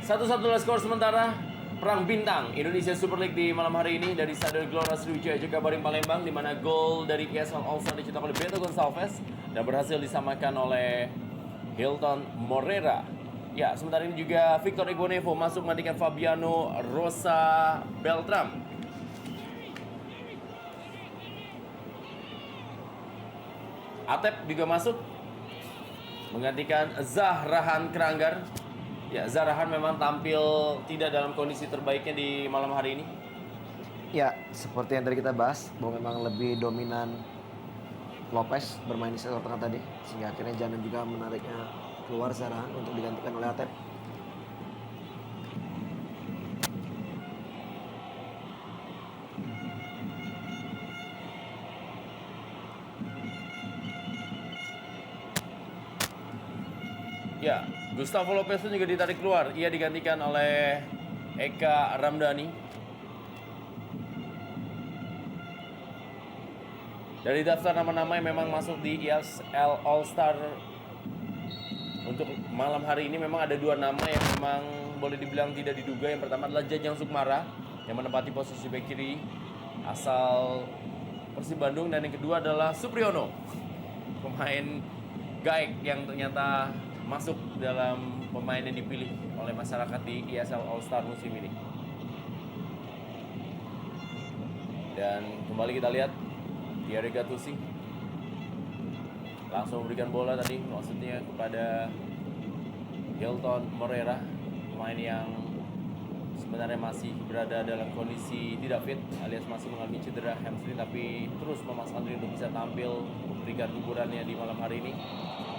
1-1 skor sementara Perang Bintang Indonesia Super League di malam hari ini dari Stadion Gelora Sriwijaya Jakabaring Palembang, di mana gol dari ESL All Star dicetak oleh Beto Gonçalves dan berhasil disamakan oleh Hilton Morera. Ya, sementara ini juga Victor Igbonevo masuk menggantikan Fabiano Rosa Beltram. Atep juga masuk menggantikan Zahrahan Keranggar. Ya, Zahrahan memang tampil tidak dalam kondisi terbaiknya di malam hari ini. Ya, seperti yang tadi kita bahas, bahwa memang lebih dominan Lopez bermain di sektor tengah tadi, sehingga akhirnya Janan juga menariknya keluar Zahrahan untuk digantikan oleh Atep. Ya, Gustavo Lopez pun juga ditarik keluar. Ia digantikan oleh Eka Ramdhani. Dari daftar nama-nama yang memang masuk di ESL All Star untuk malam hari ini, memang ada dua nama yang memang boleh dibilang tidak diduga. Yang pertama adalah Jajang Sukmara yang menempati posisi bek kiri asal Persib Bandung, dan yang kedua adalah Supriyono, pemain Gaek yang ternyata masuk dalam pemain yang dipilih oleh masyarakat di ESL All Star musim ini. Dan kembali kita lihat Thierry Gattuso langsung memberikan bola tadi, maksudnya kepada Hilton Morera, pemain yang sebenarnya masih berada dalam kondisi tidak fit alias masih mengalami cedera hamstring, tapi terus memaksakan diri untuk bisa tampil memberikan hiburannya di malam hari ini.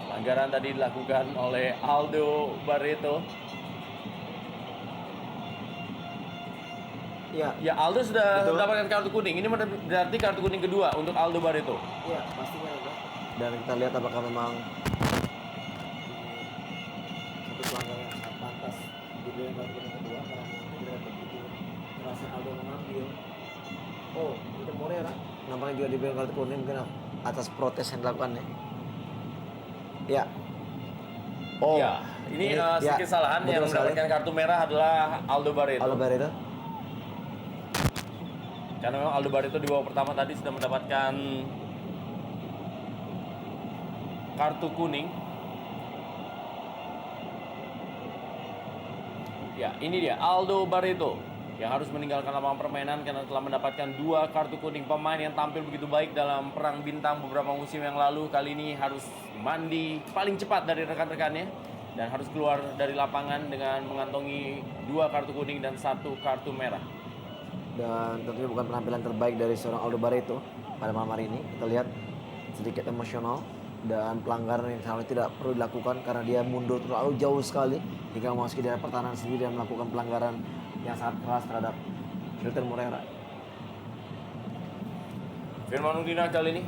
Pelanggaran tadi dilakukan oleh Aldo Barreto. Ya, Aldo sudah mendapatkan kartu kuning. Ini berarti kartu kuning kedua untuk Aldo Barreto. Iya, pastinya ada. Dan kita lihat apakah memang satu pelanggaran yang sangat pantas diberikan kartu kuning kedua, karena tidak begitu merasa Aldo mengambil. Oh, itu Morera nampaknya juga diberikan kartu kuning mungkin atas protes yang dilakukannya. Ya. Oh, ya, ini sedikit kesalahan. Yang mendapatkan kartu merah adalah Aldo Barreto. Aldo Barreto. Karena memang Aldo Barreto di babak pertama tadi sudah mendapatkan kartu kuning. Ya, ini dia Aldo Barreto yang harus meninggalkan lapangan permainan karena telah mendapatkan 2 kartu kuning. Pemain yang tampil begitu baik dalam Perang Bintang beberapa musim yang lalu, kali ini harus mandi paling cepat dari rekan-rekannya dan harus keluar dari lapangan dengan mengantongi 2 kartu kuning dan 1 kartu merah. Dan tentunya bukan penampilan terbaik dari seorang Aldo Barreto pada malam hari ini. Kita lihat sedikit emosional dan pelanggaran yang seharusnya tidak perlu dilakukan karena dia mundur terlalu jauh sekali hingga memasuki daerah pertahanan sendiri dan melakukan pelanggaran yang sangat keras terhadap Hilton Morera. Firman Udina kali ini.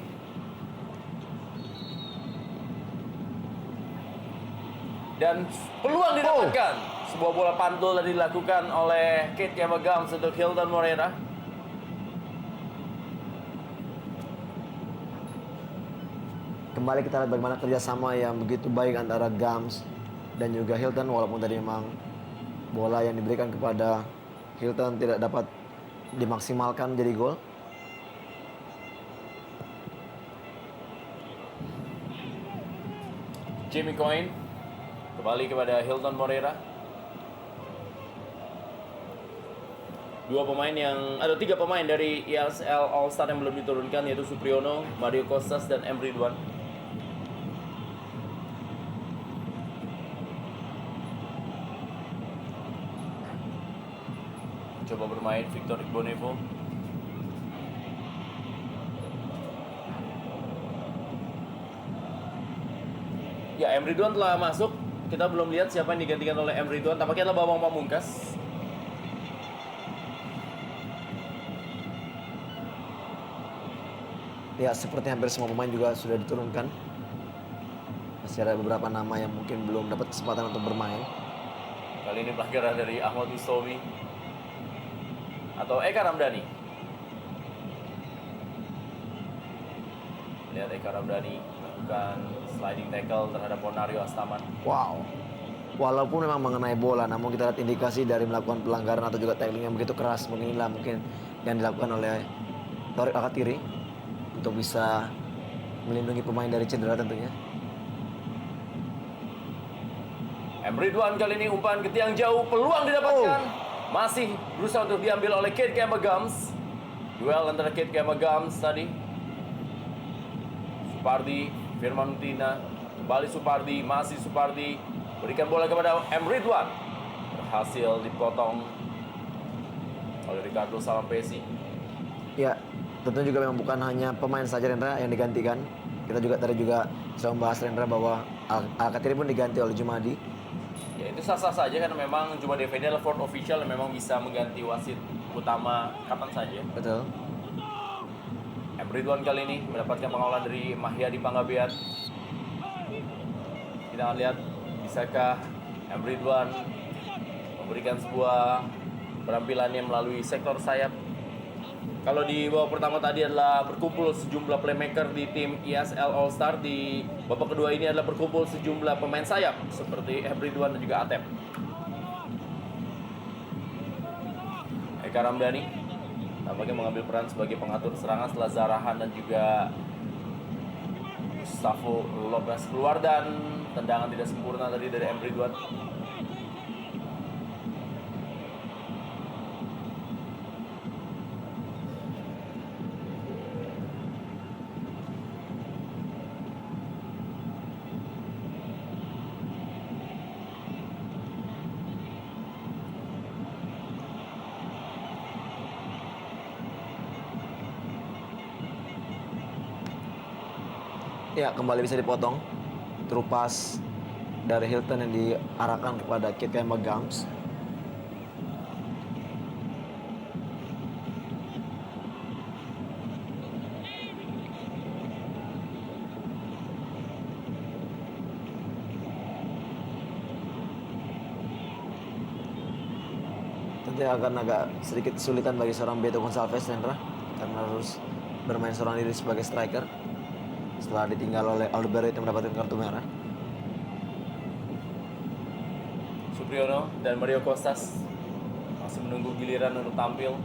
Dan peluang didapatkan. Sebuah bola pantul tadi dilakukan oleh Kate Yamagams untuk Hilton Morera. Kembali kita lihat bagaimana kerjasama yang begitu baik antara Gams dan juga Hilton, walaupun tadi memang bola yang diberikan kepada Hilton tidak dapat dimaksimalkan menjadi gol. Jamie Coyne kembali kepada Hilton Morera. Ada 3 pemain dari ESL All Star yang belum diturunkan, yaitu Supriyono, Mario Kostas, dan M. Ridwan. Coba bermain Victor Igbonevo. Ya, M. Ridwan telah masuk. Kita belum lihat siapa yang digantikan oleh M. Ridwan. Tampaknya adalah Bambang Pamungkas. Ya, seperti hampir semua pemain juga sudah diturunkan. Masih ada beberapa nama yang mungkin belum dapat kesempatan untuk bermain. Kali ini pelanggaran dari Ahmad Mustomi atau Eka Ramdhani. Lihat Eka Ramdhani melakukan sliding tackle terhadap Ponario Astaman. Wow. walaupun memang mengenai bola, namun kita lihat indikasi dari melakukan pelanggaran atau juga tackling yang begitu keras. Mungkin yang dilakukan oleh Torik Akatiri untuk bisa melindungi pemain dari cedera tentunya. M. Ridwan kali ini umpan ke tiang jauh, peluang didapatkan. Masih berusaha untuk diambil oleh Kate Kemagams. Duel antara Kate Kemagams tadi. Supardi, Firman Utina, kembali Supardi, masih Supardi. Berikan bola kepada M. Ridwan. Berhasil dipotong oleh Ricardo Salampesi. Ya, tentu juga memang bukan hanya pemain saja Rendra yang digantikan. Kita juga tadi juga sudah membahas Rendra bahwa Al-Katiri pun diganti oleh Jumadi. Ya itu sah-sah saja karena memang Jumadi Effendi adalah fourth official yang memang bisa mengganti wasit utama kapan saja. Betul. M. Ridwan kali ini mendapatkan pengawalan dari Mahyadi Panggabean. Kita akan lihat bisakah M. Ridwan memberikan sebuah penampilannya melalui sektor sayap. Kalau di babak pertama tadi adalah berkumpul sejumlah playmaker di tim ESL All Star, di babak kedua ini adalah berkumpul sejumlah pemain sayap seperti M. Ridwan dan juga Atep. Eka Ramdhani tampaknya mengambil peran sebagai pengatur serangan setelah Zarahan dan juga Gustavo Lopez keluar, dan tendangan tidak sempurna tadi dari M. Ridwan. Ya, kembali bisa dipotong. Terupas dari Hilton yang diarahkan kepada Kate Kemagams. Tentunya akan agak sedikit kesulitan bagi seorang Beto Gonçalves, Rendra, karena harus bermain seorang diri sebagai striker setelah ditinggal oleh Alderweireld yang mendapatkan kartu merah. Supriyono dan Mario Costas masih menunggu giliran untuk tampil.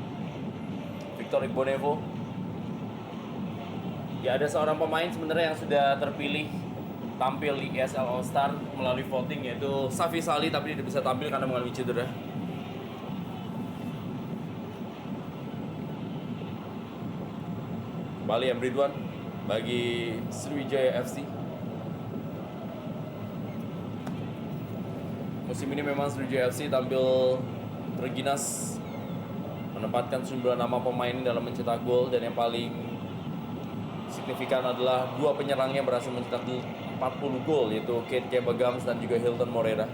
Victor Igbonevo. Ya, ada seorang pemain sebenarnya yang sudah terpilih tampil di ESL All Star melalui voting, yaitu Safi Sali, tapi tidak bisa tampil karena mengalami cedera. Kembali M. Ridwan bagi Sriwijaya FC. Musim ini memang Sriwijaya FC tampil terginas, menempatkan sejumlah nama pemain dalam mencetak gol, dan yang paling signifikan adalah dua penyerangnya berhasil mencetak 40 gol, yaitu Kate Kemagams dan juga Hilton Moreira.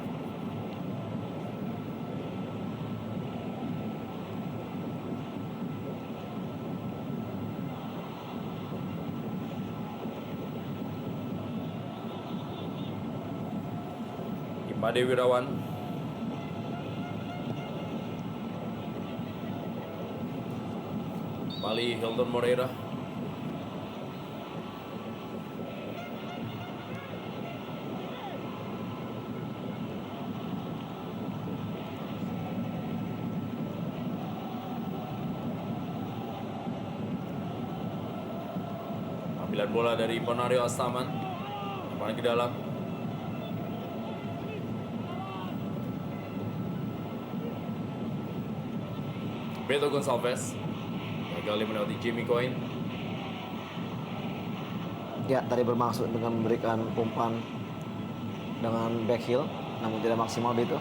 Made Wirawan. Kembali Hilton Moreira. Ambilan bola dari Ponario Astaman. Kembali ke dalam. Beto Gonçalves gagal melewati Jimmy Coyne. Ya, tadi bermaksud dengan memberikan umpan dengan back heel, namun tidak maksimal Beto.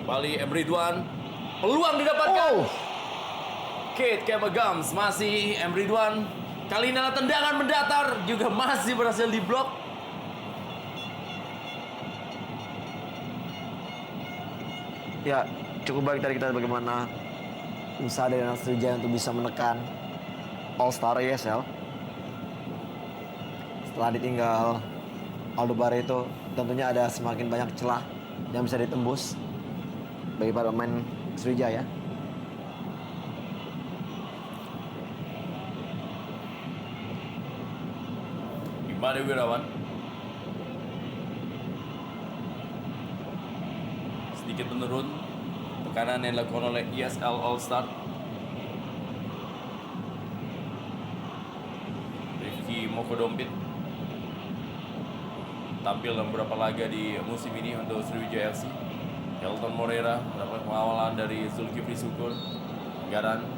Kembali M. Ridwan, peluang didapatkan. Kate Kemagams, masih M. Ridwan. Kali ini tendangan mendatar juga masih berhasil diblok. Ya, cukup baik tadi kita lihat bagaimana usaha dari anak Sriwijaya untuk bisa menekan All Star ESL. Setelah ditinggal Alderweireld itu tentunya ada semakin banyak celah yang bisa ditembus bagi para pemain Sriwijaya. Made Wirawan. sedikit menurun tekanan yang dilakukan oleh ESL All Star. Rifki Mokodompit tampil dalam beberapa laga di musim ini untuk Sriwijaya FC. Hilton Moreira mendapat pengawalan dari Zulkifli Syukur. Anggaran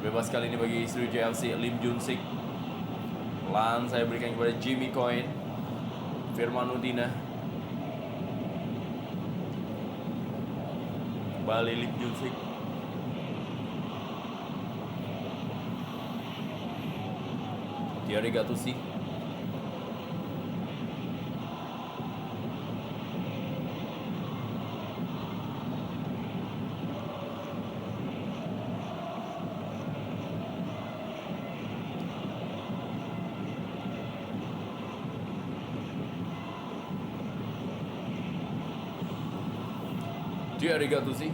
bebas kali ini bagi Sriwijaya FC. Lim Junsik. Pelan saya berikan kepada Jimmy Coin. Firman Udina. Kembali Lim Junsik. Thierry Gattuso. Thierry Gattuso.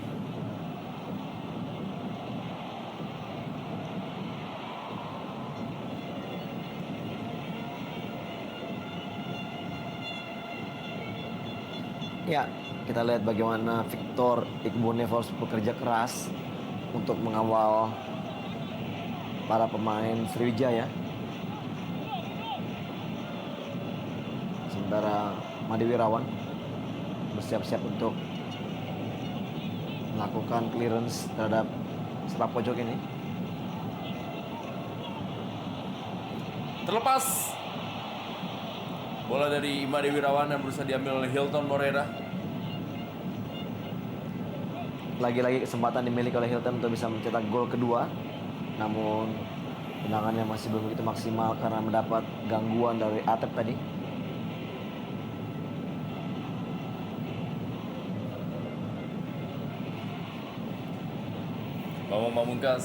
Ya, kita lihat bagaimana Victor Igbonevos bekerja keras untuk mengawal para pemain Sriwijaya. Sementara Made Wirawan bersiap-siap untuk melakukan clearance terhadap sepak pojok ini. Terlepas bola dari Made Wirawan yang berusaha diambil oleh Hilton Moreira. Lagi-lagi kesempatan dimiliki oleh Hilton untuk bisa mencetak gol kedua. Namun tendangannya masih belum begitu maksimal karena mendapat gangguan dari Atep tadi. Bambang Pamungkas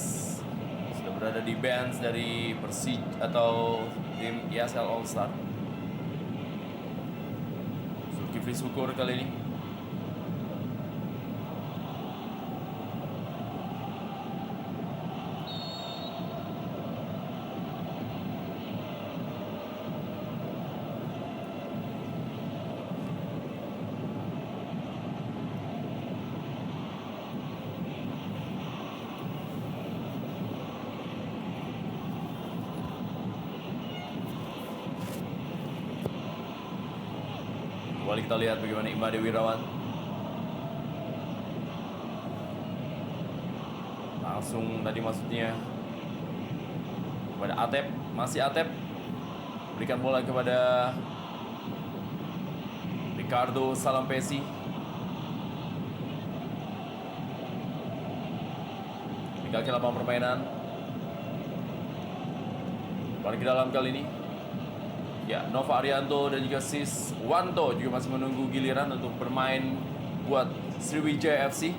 sudah berada di bench dari Persij atau tim ESL All Star. Zulkifli Syukur kali ini. Kembali kita lihat bagaimana Imade Wirawan langsung tadi maksudnya kepada Atep. Masih Atep berikan bola kepada Ricardo Salampesi. Di kaki lapangan permainan kembali ke dalam kali ini. Ya, Nova Arianto dan juga Sis Wanto juga masih menunggu giliran untuk bermain buat Sriwijaya FC.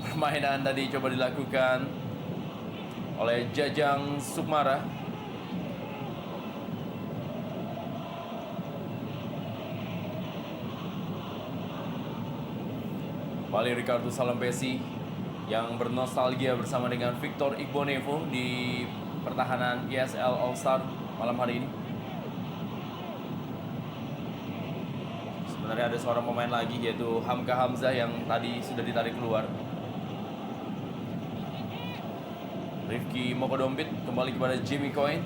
Permainan tadi coba dilakukan oleh Jajang Sukmara. Kembali Ricardo Salampesi yang bernostalgia bersama dengan Victor Igbonevo di pertahanan ESL All Star malam hari ini. Sebenarnya ada seorang pemain lagi yaitu Hamka Hamzah yang tadi sudah ditarik keluar. Rifki Mokodompit kembali kepada Jimmy Coin.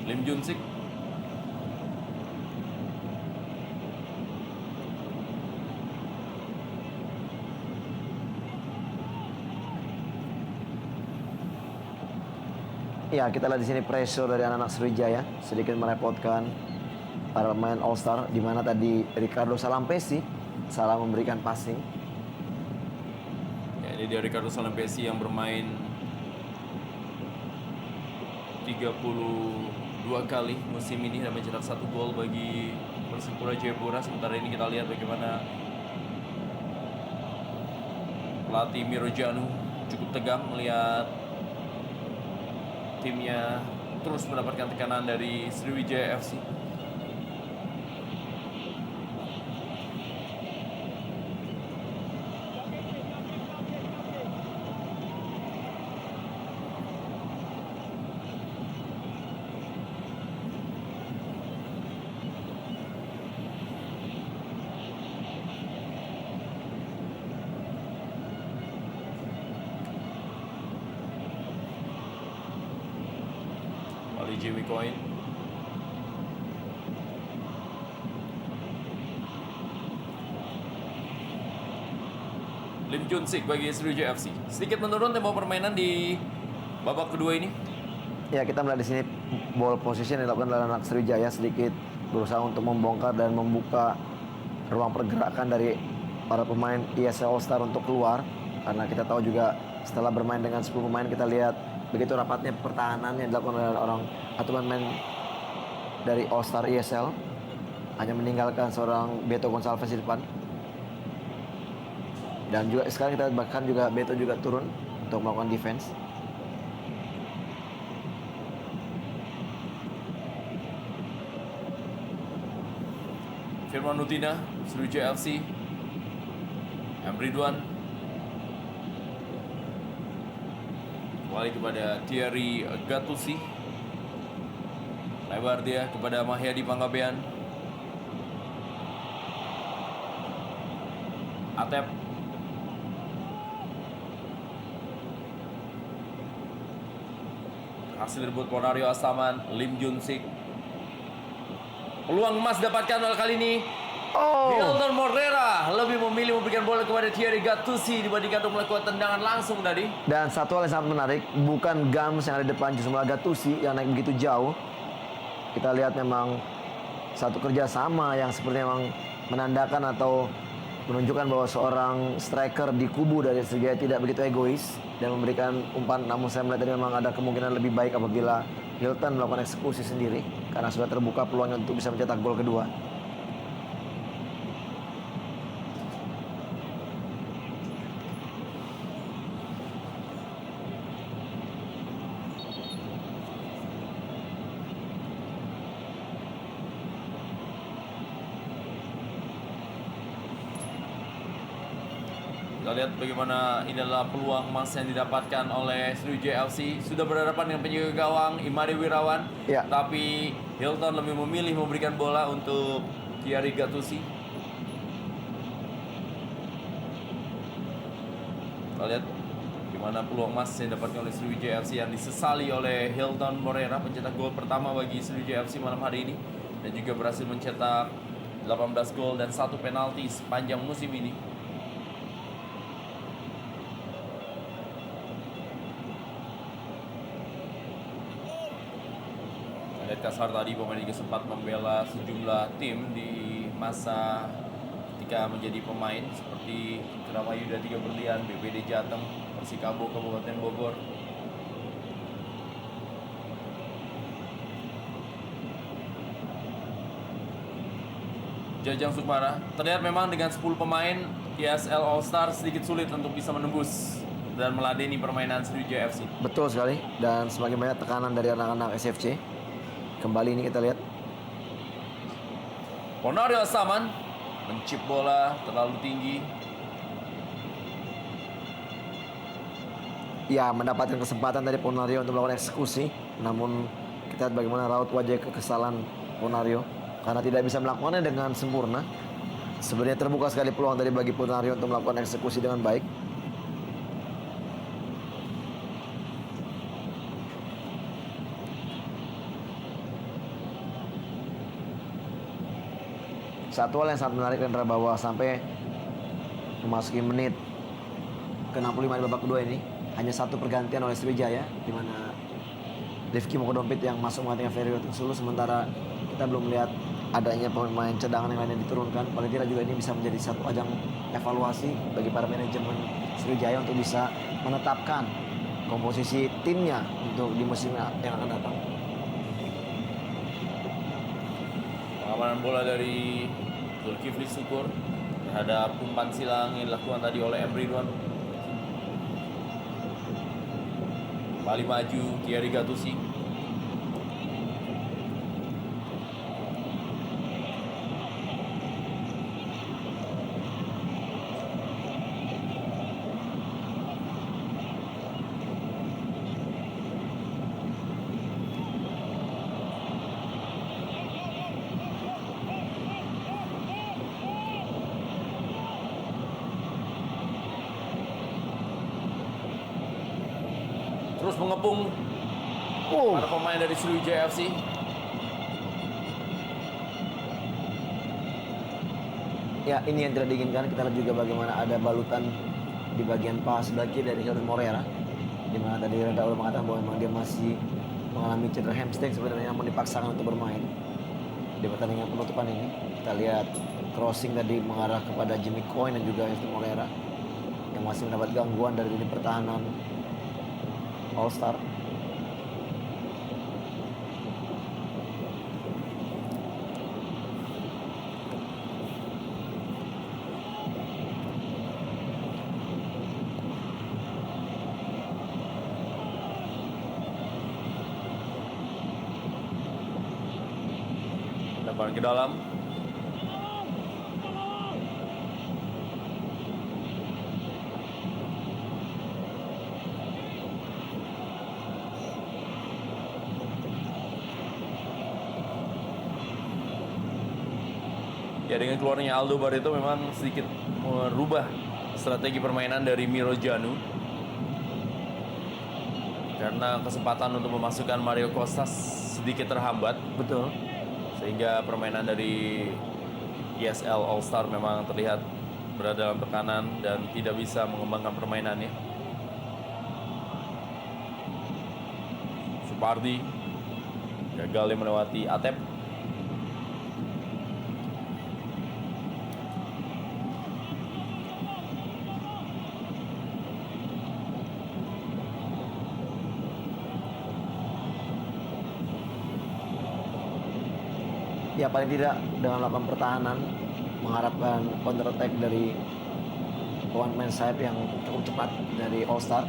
Lim Junsik. Ya, kita lihat di sini pressure dari anak-anak Sriwijaya sedikit merepotkan para pemain All Star, di mana tadi Ricardo Salampesi salah memberikan passing. Ya, ini dia Ricardo Salampesi yang bermain 32 kali musim ini dan mencetak 1 gol bagi Persipura Jayapura. Sementara ini kita lihat bagaimana pelatih Miro Janu cukup tegang melihat timnya terus mendapatkan tekanan dari Sriwijaya FC. Jamie Coyne. Lim Jun-sik bagi Sriwijaya FC. Sedikit menurun tempo permainan di babak kedua ini. Ya, kita melihat di sini ball position yang dilakukan oleh anak Sriwijaya sedikit berusaha untuk membongkar dan membuka ruang pergerakan dari para pemain ESL All Star untuk keluar. Karena kita tahu juga setelah bermain dengan 10 pemain, kita lihat begitu rapatnya pertahanan yang dilakukan oleh orang atau pemain dari All Star ESL, hanya meninggalkan seorang Beto Gonçalves di depan. Dan juga sekarang kita bahkan juga Beto juga turun untuk melakukan defense. Firman Utina, Sriwijaya FC. M. Ridwan. Kembali kepada Thierry Gattuso. Lebar dia kepada Mahyadi Panggabean. Atep. Hasil rebut Ponario Asaman, Lim Jun-sik. Peluang emas dapatkan kali ini. Hilton Morera lebih memilih memberikan bola kepada Thierry Gattuso dibandingkan untuk melakukan tendangan langsung tadi. Dan satu hal yang sangat menarik, bukan Gams yang ada di depan, justru malah Gattuso yang naik begitu jauh. Kita lihat memang satu kerjasama yang sepertinya memang menandakan atau menunjukkan bahwa seorang striker di kubu dari Sriwijaya tidak begitu egois dan memberikan umpan. Namun saya melihat tadi memang ada kemungkinan lebih baik apabila Hilton melakukan eksekusi sendiri karena sudah terbuka peluangnya untuk bisa mencetak gol kedua. Kita lihat bagaimana ini adalah peluang emas yang didapatkan oleh Sriwijaya FC. Sudah berhadapan dengan penjaga gawang Imade Wirawan, Ya. tapi Hilton lebih memilih memberikan bola untuk Thierry Gattuso. Kita lihat bagaimana peluang emas yang didapatkan oleh Sriwijaya FC yang disesali oleh Hilton Morera, pencetak gol pertama bagi Sriwijaya FC malam hari ini, dan juga berhasil mencetak 18 gol dan 1 penalti sepanjang musim ini. Kasar tadi pemain juga sempat membela sejumlah tim di masa ketika menjadi pemain seperti Indramayu dan 3 Berlian, BPD Jateng, Persikabo Kabupaten Bogor. Jajang Sukmara terlihat memang dengan 10 pemain ESL All Star sedikit sulit untuk bisa menembus dan meladeni permainan Sriwijaya FC. Betul sekali, dan semakin banyak tekanan dari anak-anak SFC. Kembali ini kita lihat Ponario Asaman mencip bola terlalu tinggi. ya mendapatkan kesempatan dari Ponario untuk melakukan eksekusi, namun kita lihat bagaimana raut wajah kekesalan Ponario karena tidak bisa melakukannya dengan sempurna. Sebenarnya terbuka sekali peluang tadi bagi Ponario untuk melakukan eksekusi dengan baik. Satu hal yang sangat menarik adalah bahwa sampai memasuki menit ke-65 di babak kedua ini hanya satu pergantian oleh Sriwijaya, di mana Rifki Mokodompit yang masuk menggantikan Ferry Sulu, sementara kita belum melihat adanya pemain cadangan yang lainnya diturunkan. Paling tidak juga ini bisa menjadi satu ajang evaluasi bagi para manajemen Sriwijaya untuk bisa menetapkan komposisi timnya untuk di musim yang akan datang. Pengamanan bola dari Zulkifli Syukur terhadap umpan silang yang dilakukan tadi oleh M. Ridwan. Kembali maju Thierry Gattuso. Terus mengepung para pemain dari Sriwijaya FC. Ya, ini yang tidak diinginkan. Kita lihat juga bagaimana ada balutan di bagian paha sebelah kiri dari Hilton Moreira, di mana tadi Reda udah mengatakan bahwa memang dia masih mengalami cedera hamstring sebenarnya, namun dipaksakan untuk bermain di pertandingan penutupan ini. Kita lihat crossing tadi mengarah kepada Jimmy Coyne dan juga Hilton Moreira yang masih mendapat gangguan dari lini pertahanan All Star. Lemparan ke dalam. Ya, dengan keluarnya Aldo Barreto memang sedikit merubah strategi permainan dari Miro Janu. Karena kesempatan untuk memasukkan Mario Kostas sedikit terhambat. Betul. Sehingga permainan dari ESL All Star memang terlihat berada dalam tekanan dan tidak bisa mengembangkan permainannya. Supardi gagal melewati Atep. Ya, paling tidak dengan melakukan pertahanan, mengharapkan counter attack dari one man sayap yang cukup cepat dari All Star.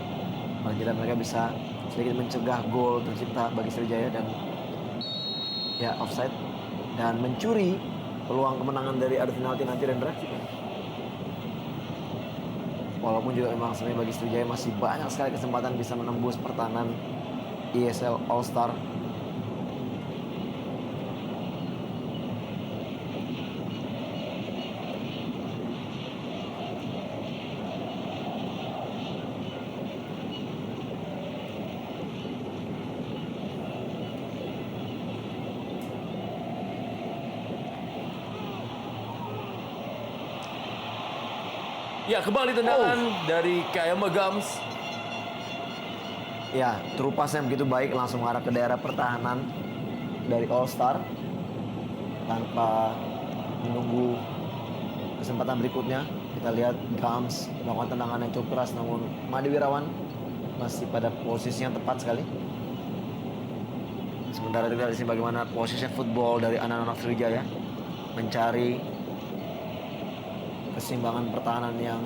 Paling tidak mereka bisa sedikit mencegah gol tercipta bagi Sriwijaya dan ya offside, dan mencuri peluang kemenangan dari adu penalti nanti, Rendra. Walaupun juga memang sebenarnya bagi Sriwijaya masih banyak sekali kesempatan bisa menembus pertahanan ESL All Star. Ya, kembali tendangan dari Kayama Gams. Ya, terupasnya begitu baik, langsung mengarah ke daerah pertahanan dari All Star tanpa menunggu kesempatan berikutnya. Kita lihat Gams melakukan tendangan yang cukup keras, namun Made Wirawan masih pada posisi yang tepat sekali. Sementara kita lihat di sini bagaimana posisi football dari anak-anak Sriwijaya mencari keseimbangan pertahanan yang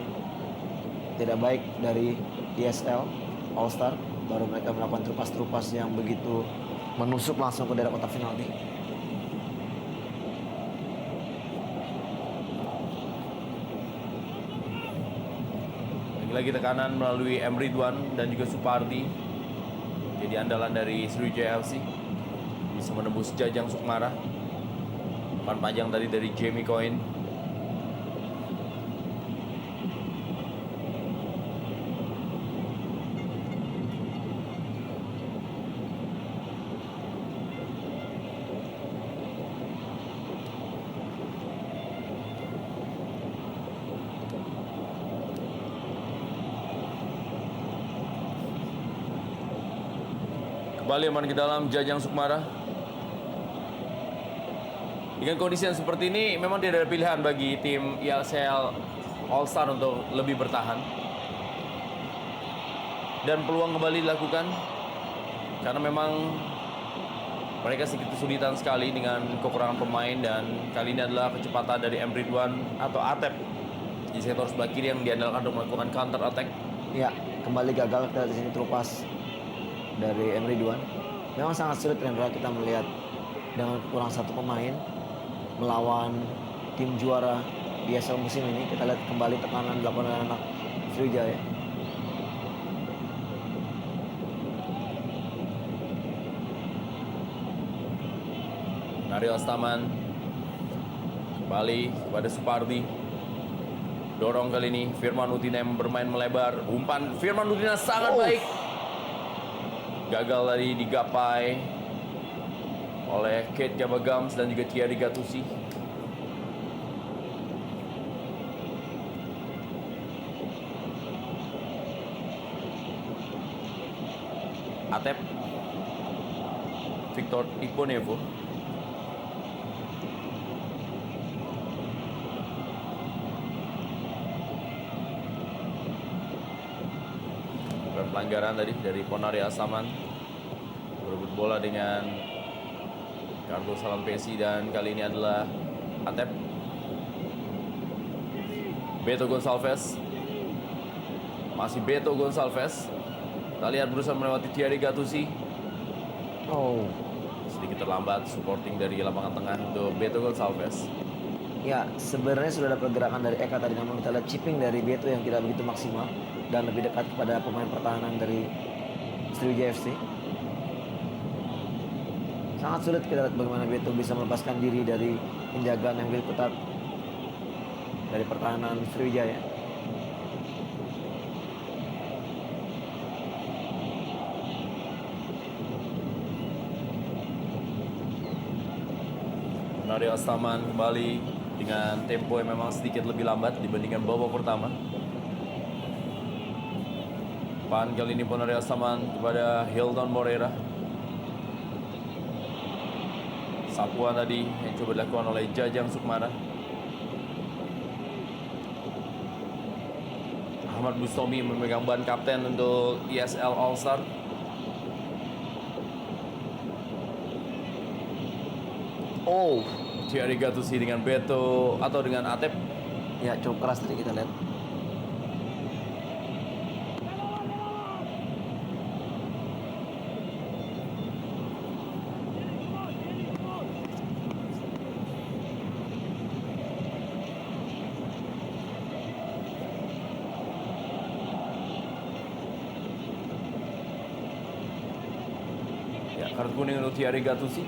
tidak baik dari ESL All Star. Baru mereka melakukan terupas-terupas yang begitu menusuk langsung ke daerah kotak penalti. Lagi tekanan melalui M. Ridwan dan juga Supardi. Jadi andalan dari Sriwijaya FC. Bisa menembus Jajang Sukmara. Umpan panjang tadi dari Jamie Coyne. Kembali aman ke dalam Jajang Sukmara. Dengan kondisi yang seperti ini, memang tidak ada pilihan bagi tim ESL All Star untuk lebih bertahan. Dan peluang kembali dilakukan karena memang mereka sedikit kesulitan sekali dengan kekurangan pemain, dan kali ini adalah kecepatan dari M. Ridwan atau Atep di sektor sebelah kiri yang diandalkan untuk melakukan counter attack. Ya, kembali gagal. Kita di sini terupas dari M. Ridwan. Memang sangat sulit, Rendra, kita melihat dengan kurang satu pemain melawan tim juara di ESL musim ini. Kita lihat kembali tekanan dilakukan oleh anak Sriwijaya. Mario Astaman kembali kepada Supardi. Dorong kali ini Firman Utina yang bermain melebar. Umpan Firman Utina sangat baik. gagal tadi digapai oleh Kate Gabagams dan juga Thierry Gattuso. Atep, Victor Igbonevo, pelanggaran tadi dari Ponari Asaman berebut bola dengan Carlos Salampesi, dan kali ini adalah Atep. Beto Gonçalves, masih Beto Gonçalves. Kita lihat berusaha melewati Thierry Gattuso. Oh, Sedikit terlambat supporting dari lapangan tengah untuk Beto Gonçalves. ya sebenarnya sudah ada pergerakan dari Eka tadi, namun kita lihat chipping dari Beto yang tidak begitu maksimal dan lebih dekat kepada pemain pertahanan dari Sriwijaya FC. Sangat sulit kita lihat bagaimana Beto bisa melepaskan diri dari penjagaan yang begitu ketat dari pertahanan Sriwijaya. Ponari Asaman kembali dengan tempo yang memang sedikit lebih lambat dibandingkan babak pertama. Pan kali ini Ponari Asaman kepada Hilton Moreira. Sapuan tadi yang coba dilakukan oleh Jajang Sukmana. Ahmad Bustomi memegang ban kapten untuk ESL All Star. Oh, Thierry Gattuso dengan Beto atau dengan Atep. ya cukup keras tadi kita lihat. Ya, kartu kuning untuk Thierry Gattuso.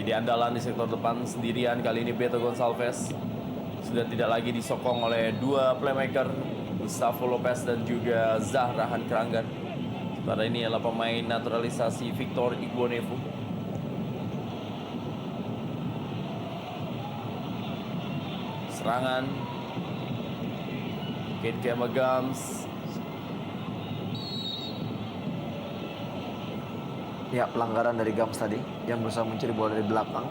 Jadi andalan di sektor depan sendirian kali ini Beto Gonçalves sudah tidak lagi disokong oleh dua playmaker, Gustavo Lopez dan juga Zahrahan Keranggan. Sementara ini adalah pemain naturalisasi Victor Igbonevo. Serangan Kate Gabagams. Ya, pelanggaran dari Gams tadi yang berusaha mencuri bola dari belakang.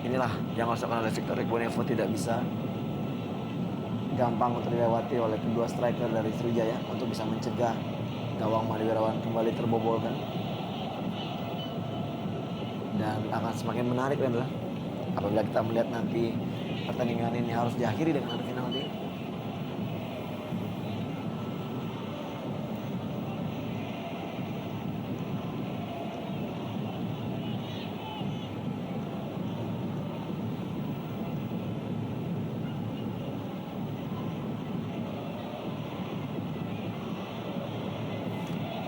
Inilah yang harus dilakukan oleh Victor Igbonevo, tidak bisa gampang untuk dilewati oleh kedua striker dari Sriwijaya untuk bisa mencegah gawang Madi Wirawan kembali terbobolkan. Dan akan semakin menarik adalah apabila kita melihat nanti pertandingan ini harus diakhiri dengan adu penalti.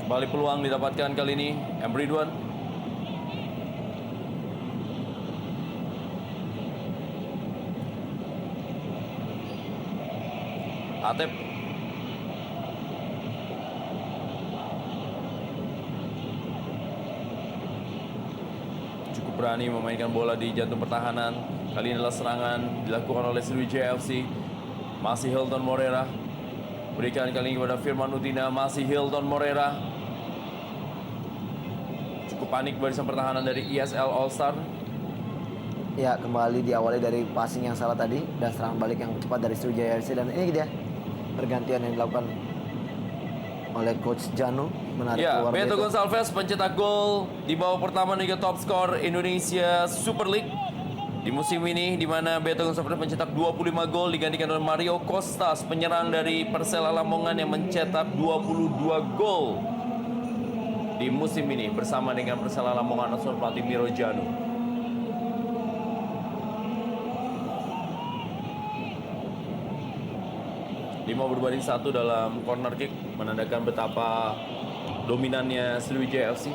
Kembali peluang didapatkan kali ini M. Ridwan. Atep. Cukup berani memainkan bola di jantung pertahanan. Kali ini adalah serangan dilakukan oleh Sriwijaya FC. Masih Hilton Moreira. Berikan kali ini kepada Firman Utina. Masih Hilton Moreira. Cukup panik barisan pertahanan dari ESL All Star. Ya, kembali diawali dari passing yang salah tadi dan serangan balik yang cepat dari Sriwijaya FC, dan ini dia pergantian yang dilakukan oleh Coach Jano menarik Ya, keluar Beto Gonçalves pencetak gol di babak pertama Liga Top Skor Indonesia Super League di musim ini, di mana Beto Gonçalves mencetak 25 gol digantikan oleh Mario Costas, penyerang dari Persela Lamongan yang mencetak 22 gol di musim ini bersama dengan Persela Lamongan asuhan pelatih Miro Janu. 5-1 dalam corner kick menandakan betapa dominannya Sriwijaya FC.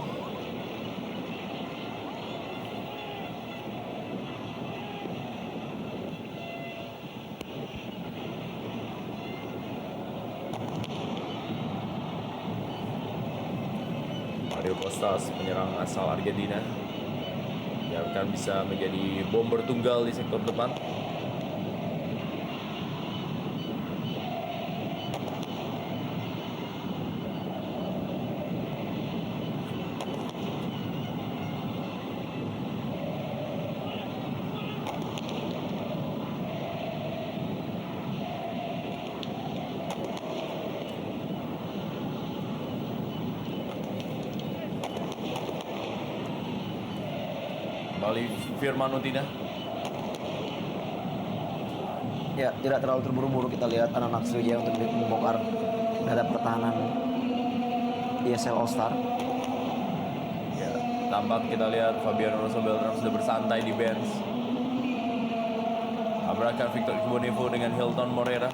Mario Costas, penyerang asal Argentina, yang akan bisa menjadi bomber tunggal di sektor depan. Kembali Firman Utina. Ya, tidak terlalu terburu-buru kita lihat anak-anak Sriwijaya untuk membongkar terhadap pertahanan ESL All Star. Ya, tampak kita lihat Fabiano Rosso Beltran sudah bersantai di bench. Tabrakan Victor Ibonevo dengan Hilton Moreira.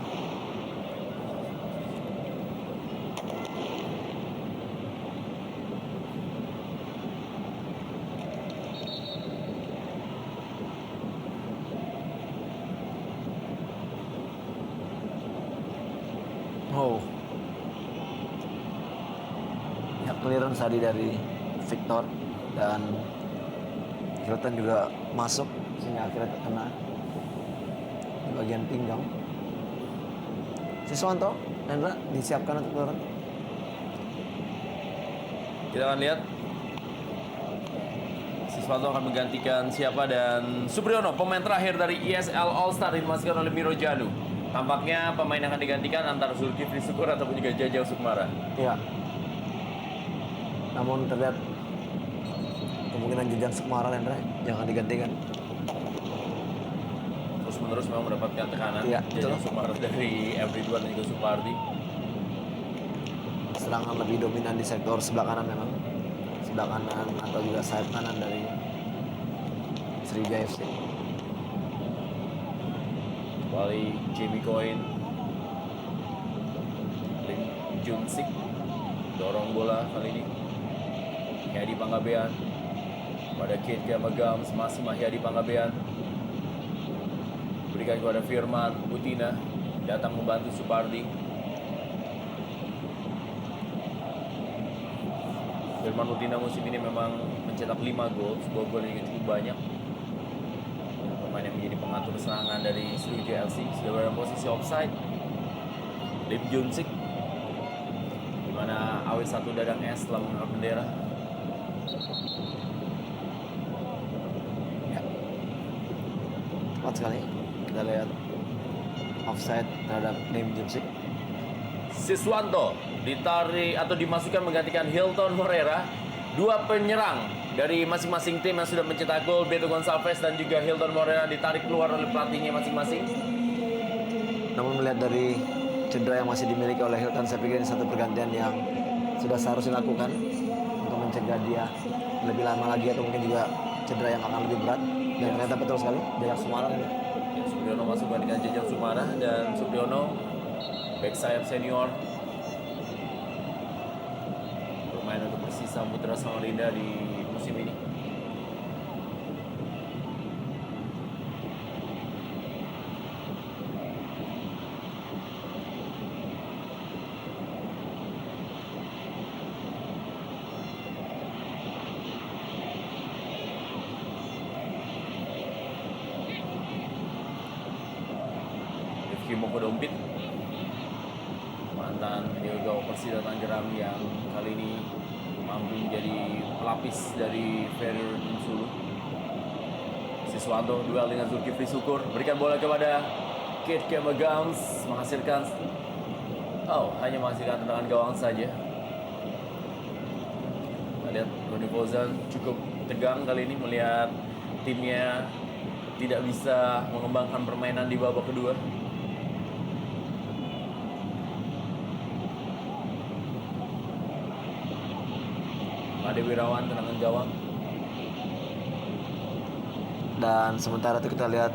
Oh. Ya, clearance tadi dari Victor dan Hilton juga masuk sehingga akhirnya terkena di bagian pinggang. Siswanto, Hendra disiapkan untuk turun. Kita akan lihat Siswanto akan menggantikan siapa, dan Supriyono, pemain terakhir dari ESL All Star, dimasukkan oleh Miro Janu. Tampaknya pemain yang akan digantikan antara Zulkifli Syukur ataupun juga Jajang Sukmara. Ya. Namun terlihat kemungkinan Jajang Sukmara, Hendra, yang akan digantikan. Terus-menerus memang mendapatkan tekanan. Iya, Jajang betul. Sukmara dari Every Duan dan juga Supardi. Serangan lebih dominan di sektor sebelah kanan memang. Sebelah kanan atau juga sayap kanan dari Sriwijaya FC. Kembali Jamie Coin, Lim Junsik dorong bola kali ini. Hedi Panggabean pada Kate Gamagams, masih Mahyadi Panggabean. Berikan kepada Firman Utina, datang membantu Supardi. Firman Utina musim ini memang mencetak 5 gol, sebuah gol yang cukup banyak. Pemain yang menjadi pengatur serangan dari Sriwijaya FC sudah berada dalam posisi offside. Lim Junsik, di mana awet satu dadang es telah mengangkat bendera. Ya. Tepat sekali. Kita lihat offside terhadap Lim Junsik. Siswanto ditarik atau dimasukkan menggantikan Hilton Moreira. Dua penyerang dari masing-masing tim yang sudah mencetak gol, Beto Gonçalves dan juga Hilton Moreira, ditarik keluar oleh pelatihnya masing-masing. Namun melihat dari cedera yang masih dimiliki oleh Hilton, saya pikir ini satu pergantian yang sudah seharusnya dilakukan untuk mencegah dia lebih lama lagi atau mungkin juga cedera yang akan lebih berat. Dan ternyata betul sekali, Jajang Sukmara. Ya, Supriyono masuk dengan Jajang Sukmara, dan Supriyono back sayap senior, bermain untuk Persisa Putra Samarinda di musim ini. Rifki Mokodompit, mantan penjaga Persida Tangerang yang kali ini mampu menjadi pelapis dari Ferry Sulu. Siswanto duel dengan Zulkifli Syukur, berikan bola kepada Kate Gamagams, hanya menghasilkan tendangan gawang saja. Kita lihat Roni Fauzan cukup tegang kali ini melihat timnya tidak bisa mengembangkan permainan di babak kedua. Ade Wirawan tendangan gawang. Dan sementara itu kita lihat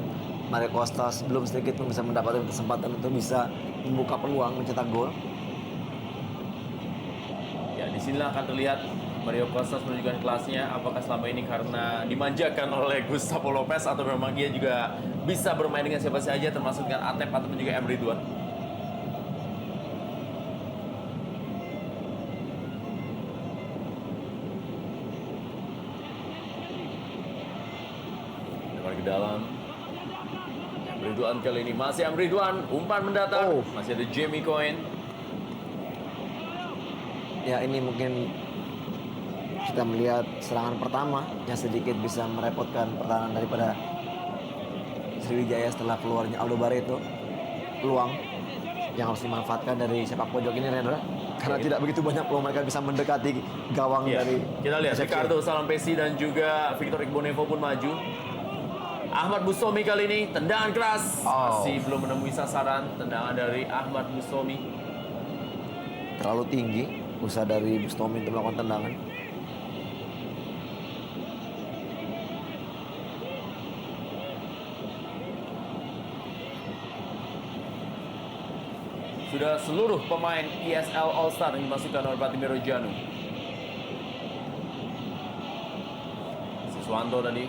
Mario Costas belum sedikit pun bisa mendapatkan kesempatan untuk bisa membuka peluang mencetak gol. Ya, disinilah akan terlihat Mario Costas menunjukkan kelasnya, apakah selama ini karena dimanjakan oleh Gustavo Lopez atau memang dia juga bisa bermain dengan siapa saja termasuk dengan Atep ataupun juga M. Ridwan. ke dalam. Ridwan kali ini masih Ridwan, umpan mendatar. Oh. Masih ada Jamie Cohen. Ya ini mungkin kita melihat serangan pertama yang sedikit bisa merepotkan pertahanan daripada Sriwijaya setelah keluarnya Aldo Barreto. Peluang yang harus dimanfaatkan dari sepak pojok ini, Rendra, karena tidak begitu banyak peluang mereka bisa mendekati gawang Iya. dari Kita lihat SFC. Ricardo Salampesi dan juga Victor Igbonevo pun maju. Ahmad Bustomi kali ini tendangan keras, masih belum menemui sasaran. Tendangan dari Ahmad Bustomi. Terlalu tinggi usaha dari Bustomi untuk melakukan tendangan. Sudah seluruh pemain ESL All Star yang dimasukkan oleh pelatih Miro Janu. Siswanto tadi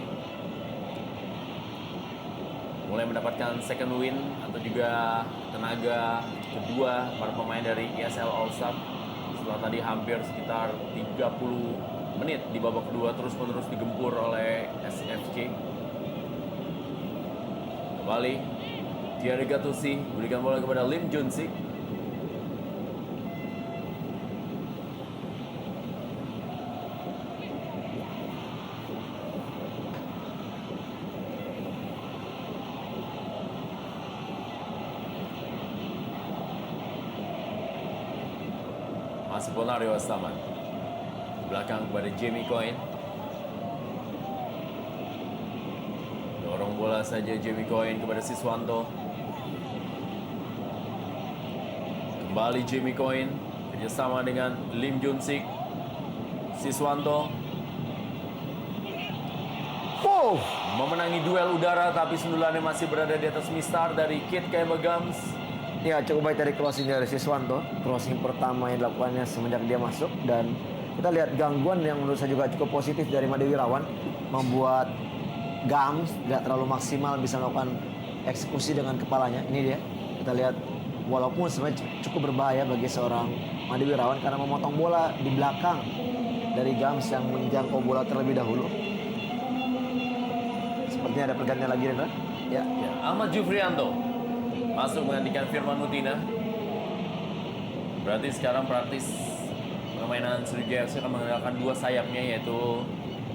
mulai mendapatkan second win atau juga tenaga kedua para pemain dari ESL All Star setelah tadi hampir sekitar 30 menit di babak kedua terus-menerus digempur oleh SFC. Kembali Thierry Gattuso berikan bola kepada Lim Junsik. Masih Ponario Astaman. Belakang kepada Jamie Cohen. Dorong bola saja Jamie Cohen kepada Siswanto. Kembali Jamie Cohen kerjasama dengan Lim Junsik. Siswanto memenangi duel udara, tapi sundulannya masih berada di atas mistar dari Kit Kemba Gams. Ya cukup baik dari crossing dari Siswanto. Crossing pertama yang dilakukannya semenjak dia masuk. Dan kita lihat gangguan yang menurut saya juga cukup positif dari Made Wirawan. Membuat Gams tidak terlalu maksimal bisa melakukan eksekusi dengan kepalanya. Ini dia. Kita lihat walaupun sebenarnya cukup berbahaya bagi seorang Made Wirawan karena memotong bola di belakang dari Gams yang menjangkau bola terlebih dahulu. Sepertinya ada pergantian lagi, Rendra. Ya. Ahmad Jufrianto masuk menggantikan Firman Mutina. Berarti sekarang praktis permainan Sriwijaya FC akan mengandalkan dua sayapnya, yaitu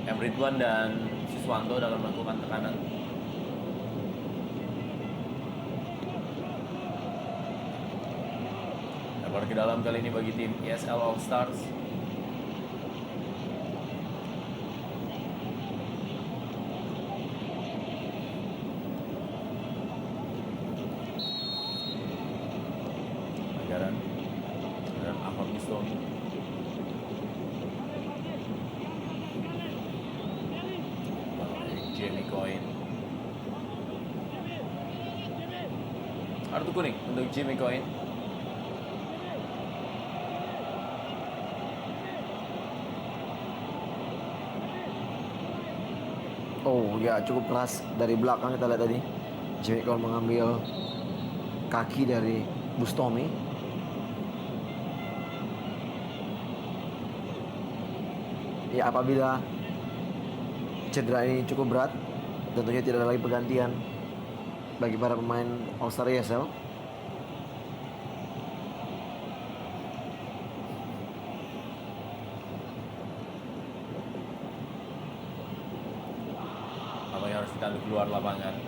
Ridwan dan Siswanto dalam melakukan tekanan. Lebar ke dalam kali ini bagi tim ESL All Stars. Dan Ahmad Bustomi. Jamie Cohen. Kartu kuning untuk Jamie Cohen. Oh ya cukup keras dari belakang kita lihat tadi. Jamie Cohen mengambil kaki dari Bustomi. Ya apabila cedera ini cukup berat, tentunya tidak ada lagi pergantian bagi para pemain All Star ESL. Apa yang harus kita keluar lapangan?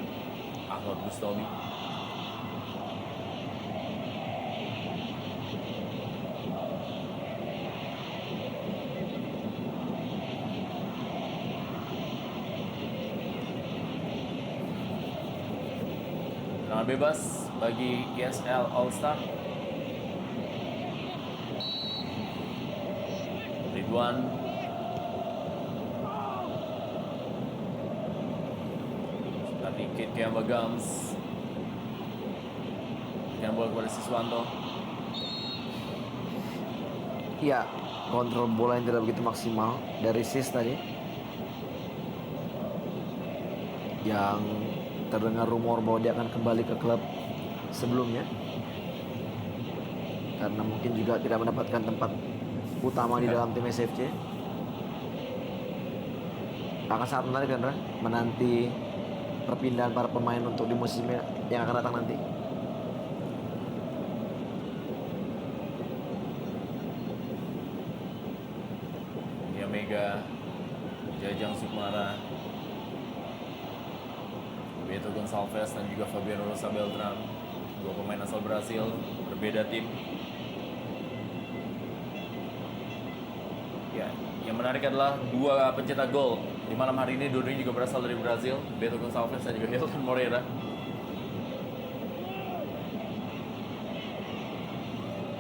Ahmad Bustomi. Tendangan bebas bagi ESL All Star. Ridwan. Tadi Kit Kemba Gams. Yang bola kepada Siswanto. Ya kontrol bola yang tidak begitu maksimal dari Sis tadi. Yang terdengar rumor bahwa dia akan kembali ke klub sebelumnya karena mungkin juga tidak mendapatkan tempat utama di dalam tim SFC. Akan sangat menarik kan, menanti perpindahan para pemain untuk di musim yang akan datang nanti. Mega, Jajang Sukmara, Beto Gonçalves dan juga Fabiano Rosa Beltran, dua pemain asal Brasil, berbeda tim. Ya, yang menarik adalah dua pencetak gol di malam hari ini, dua-duanya juga berasal dari Brazil, Beto Gonçalves dan juga Nilton Moreira.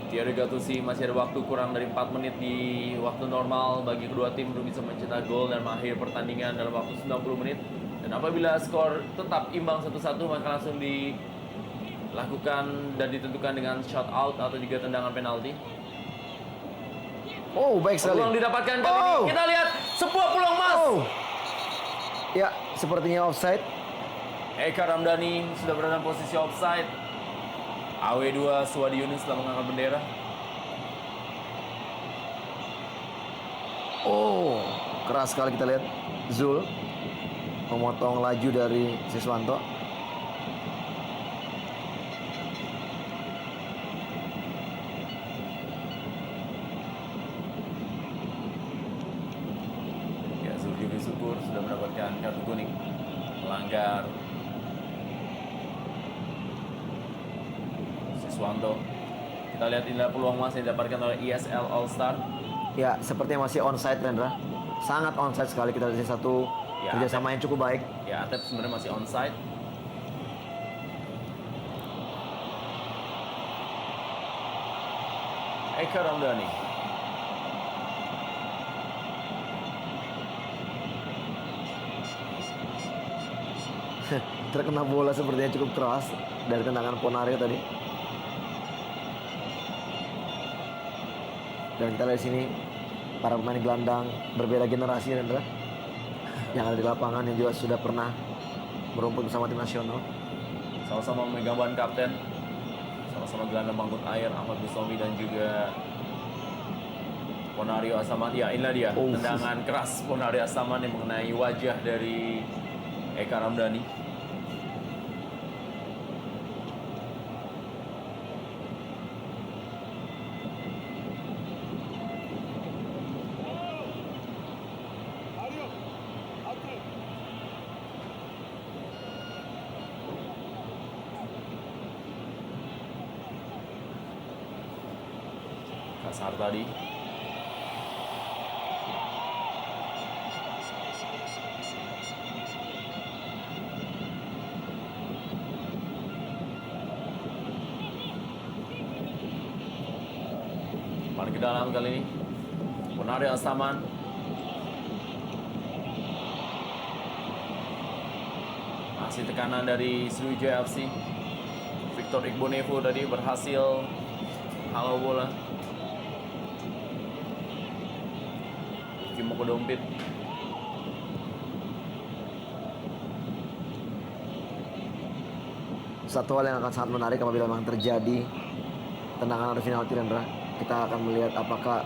Thierry Gattuso masih ada waktu kurang dari 4 menit di waktu normal bagi kedua tim untuk bisa mencetak gol dan mengakhiri pertandingan dalam waktu 90 menit. Dan apabila skor tetap imbang 1-1 maka langsung dilakukan dan ditentukan dengan shot out atau juga tendangan penalti. Oh, baik sekali. Peluang didapatkan kali ini. Kita lihat sebuah peluang emas. Ya, sepertinya offside. Eka Ramdhani sudah berada dalam posisi offside. AW2 Suwadi Yunus telah mengangkat bendera. Oh, keras sekali kita lihat. Zul memotong laju dari Siswanto. Ya, Zulkifli Syukur sudah mendapatkan kartu kuning, melanggar. Siswanto. Kita lihat inilah peluang emas yang didapatkan oleh ESL All Star. Ya, sepertinya masih onside, Rendra. Sangat onside sekali. Kita lihat satu Ya, kerjasama yang cukup baik. Ya, Atep sebenarnya masih onside. Eka Ramdhani. Terkena bola sepertinya cukup keras dari tendangan Ponario tadi. Dan kita lihat di sini para pemain gelandang berbeda generasi, Rendra, yang ada di lapangan yang juga sudah pernah merumput bersama tim nasional. Sama-sama memegang ban kapten. Sama-sama gelandang bangkut air Ahmad Busomi dan juga Ponario Asaman. Ya, inilah dia tendangan keras Ponario Asaman yang mengenai wajah dari Eka Ramdhani. Kasar tadi. Paling ke dalam kali ini. Ponario Asaman. Masih tekanan dari Sriwijaya FC. Victor Igbonevo tadi berhasil halau bola. Kimo Dompit. Satu hal yang akan sangat menarik apabila memang terjadi tendangan atau penalti, Rendra, kita akan melihat apakah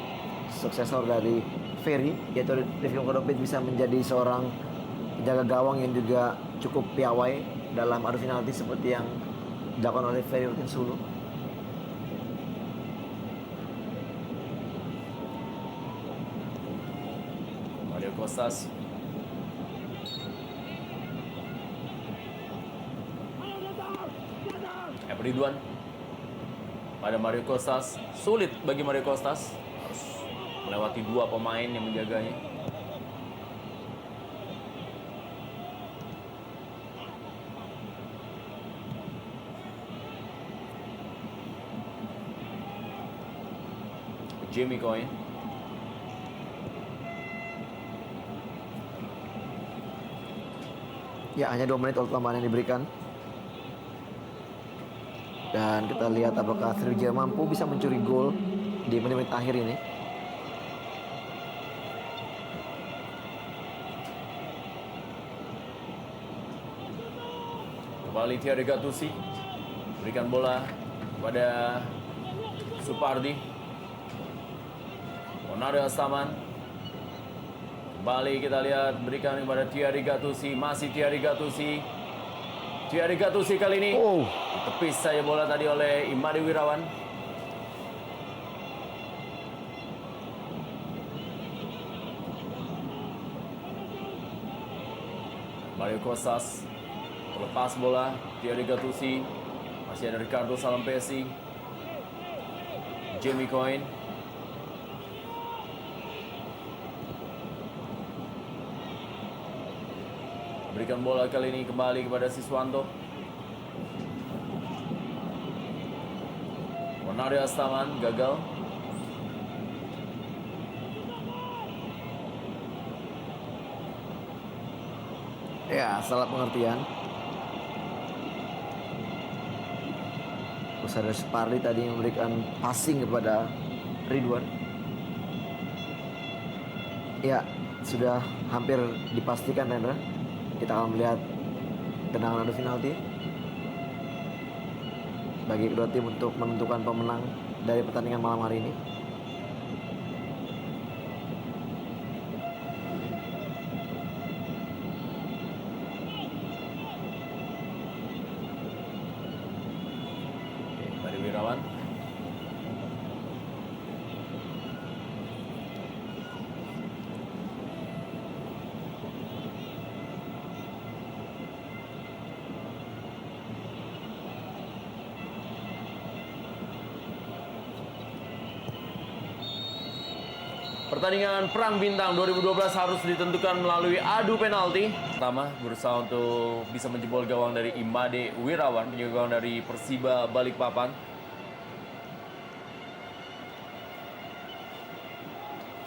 suksesor dari Ferry, yaitu Rifki Mokodompit, bisa menjadi seorang penjaga gawang yang juga cukup piawai dalam adu penalti seperti yang dilakukan oleh Ferry Rutin Sulu. Mario Kostas. Ridwan pada Mario Kostas. Sulit bagi Mario Kostas, harus melewati dua pemain yang menjaganya. Jamie Coyne. Ya, hanya 2 menit waktu tambahan yang diberikan. Dan kita lihat apakah Sriwijaya mampu bisa mencuri gol di menit-menit akhir ini. Kembali Thierry Gattuso berikan bola pada Supardi. Ponario Asaman. Kembali kita lihat berikan kepada Thierry Gattuso. Masih Thierry Gattuso. Thierry Gattuso kali ini. Oh, Tepis saja bola tadi oleh Imade Wirawan. Mario Kostas lepas bola. Thierry Gattuso. Masih ada Ricardo Salampesi. Jamie Coyne. Berikan bola kali ini kembali kepada Siswanto. Onario Astaman gagal. ya salah pengertian. Usada Supardi tadi memberikan passing kepada Ridwan. Ya, sudah hampir dipastikan Rendra. Kita akan melihat tendangan adu penalti bagi kedua tim untuk menentukan pemenang dari pertandingan malam hari ini. Dari Wirawan. Pertandingan Perang Bintang 2012 harus ditentukan melalui adu penalti. Pertama berusaha untuk bisa menjebol gawang dari Imade Wirawan, penjaga gawang dari Persiba Balikpapan.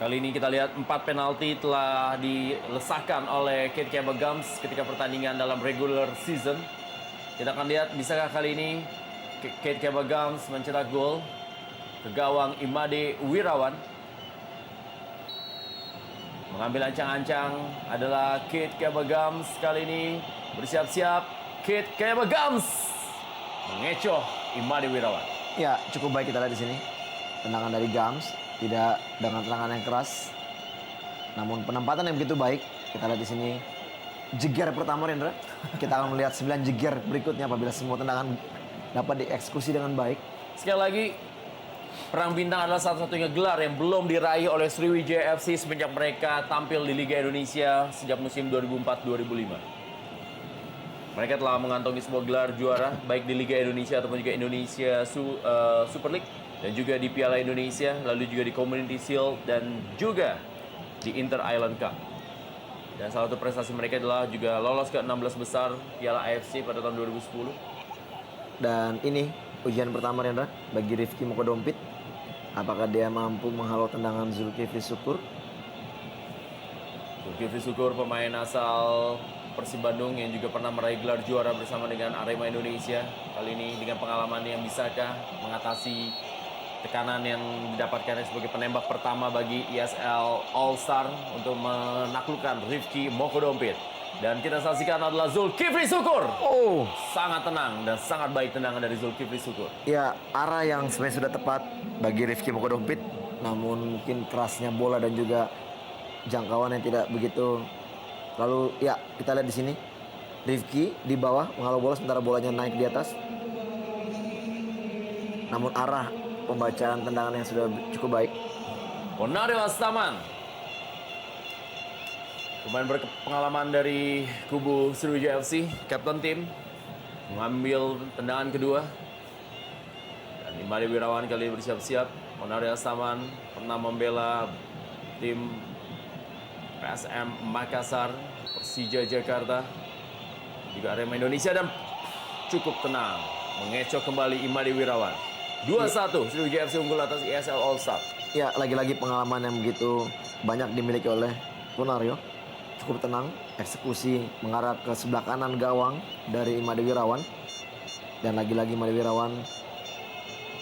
Kali ini kita lihat 4 penalti telah dilesahkan oleh Kate Cabagams ketika pertandingan dalam regular season. Kita akan lihat bisakah kali ini Kate Cabagams mencetak gol ke gawang Imade Wirawan. Mengambil ancang-ancang adalah Kate Cabagams kali ini. Bersiap-siap, Kate Cabagams mengecoh Imade Wirawan. Ya, cukup baik kita lihat di sini. Tendangan dari Gams tidak dengan tendangan yang keras, namun penempatan yang begitu baik. Kita lihat di sini jeger pertama Rendra. Kita akan melihat 9 jeger berikutnya apabila semua tendangan dapat dieksekusi dengan baik. Sekali lagi, Perang Bintang adalah satu-satunya gelar yang belum diraih oleh Sriwijaya FC semenjak mereka tampil di Liga Indonesia sejak musim 2004-2005. Mereka telah mengantongi sebuah gelar juara baik di Liga Indonesia ataupun juga Indonesia Super League dan juga di Piala Indonesia, lalu juga di Community Shield dan juga di Inter Island Cup. Dan salah satu prestasi mereka adalah juga lolos ke 16 besar Piala AFC pada tahun 2010. Dan ini ujian pertama Rendra bagi Rifki Mokodompit. Apakah dia mampu menghalau tendangan Zulkifli Syukur? Zulkifli Syukur pemain asal Persib Bandung yang juga pernah meraih gelar juara bersama dengan Arema Indonesia. Kali ini dengan pengalaman yang bisakah mengatasi tekanan yang didapatkan sebagai penembak pertama bagi ESL All Star untuk menaklukkan Rifki Mokodompit. Dan kita saksikan adalah Zulkifli Syukur. Oh, Sangat tenang dan sangat baik tendangan dari Zulkifli Syukur. ya arah yang sebenarnya sudah tepat bagi Rifki Mokodompit, namun mungkin kerasnya bola dan juga jangkauan yang tidak begitu. Lalu ya kita lihat di sini Rifki di bawah menghalau bola sementara bolanya naik di atas. Namun arah pembacaan tendangan yang sudah cukup baik. Onario Astaman, pemain berpengalaman dari kubu Sriwijaya FC, kapten tim, mengambil tendangan kedua. Dan Imade Wirawan kali ini bersiap-siap. Onario Astaman pernah membela tim PSM Makassar, Persija Jakarta, juga Arema Indonesia dan cukup tenang mengecoh kembali Imade Wirawan. 2-1 Sriwijaya FC unggul atas ESL All Star. Ya lagi-lagi pengalaman yang begitu banyak dimiliki oleh Onario. Cukup tenang, eksekusi mengarah ke sebelah kanan gawang dari Imade Wirawan. Dan lagi-lagi Imade Wirawan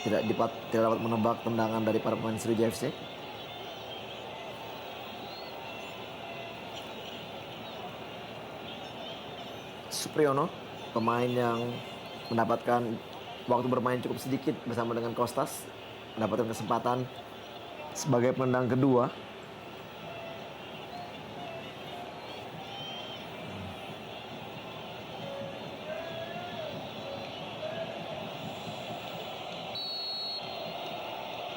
tidak dapat menebak tendangan dari para pemain Sriwijaya FC. Supriyono, pemain yang mendapatkan waktu bermain cukup sedikit bersama dengan Kostas, mendapatkan kesempatan sebagai penendang kedua.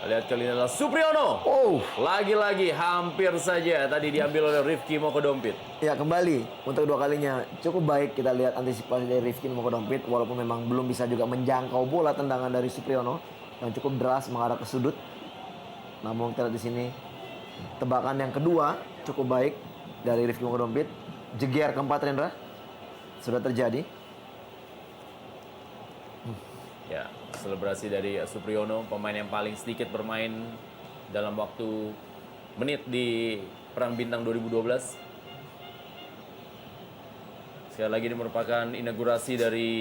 Lihat kali ini adalah Supriyono. Oh, Lagi-lagi hampir saja tadi diambil oleh Rifki Mokodompit. ya kembali untuk kedua kalinya cukup baik kita lihat antisipasi dari Rifki Mokodompit walaupun memang belum bisa juga menjangkau bola tendangan dari Supriyono yang cukup deras mengarah ke sudut. Namun kita lihat di sini tebakan yang kedua cukup baik dari Rifki Mokodompit. Jeger keempat Rendra sudah terjadi. Ya, selebrasi dari Supriyono, pemain yang paling sedikit bermain dalam waktu menit di Perang Bintang 2012. Sekali lagi ini merupakan inaugurasi dari